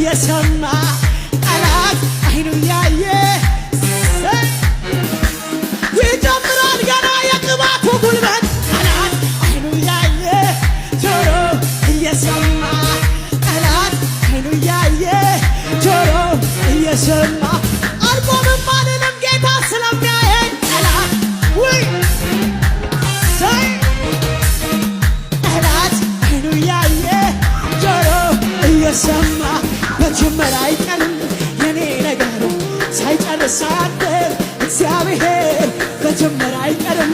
እየሰማ ጠላት አይኑ ያየ ይጀምራል ገና የቅባቱ ጉልበት ጠላት አይኑ ያየ ጆሮ እየሰማ ጠላት አይኑ ያየ ጆሮ እየሰማ አልቆምም አልልም ጌታ ስለሚያየኝ ጠላት ውይ ጠላት አይኑ ያየ ጆሮ እየሰማ መጀመር አይቀርም የኔ ነገር ሳይጨርስ እግዚአብሔር መጀመር አይቀርም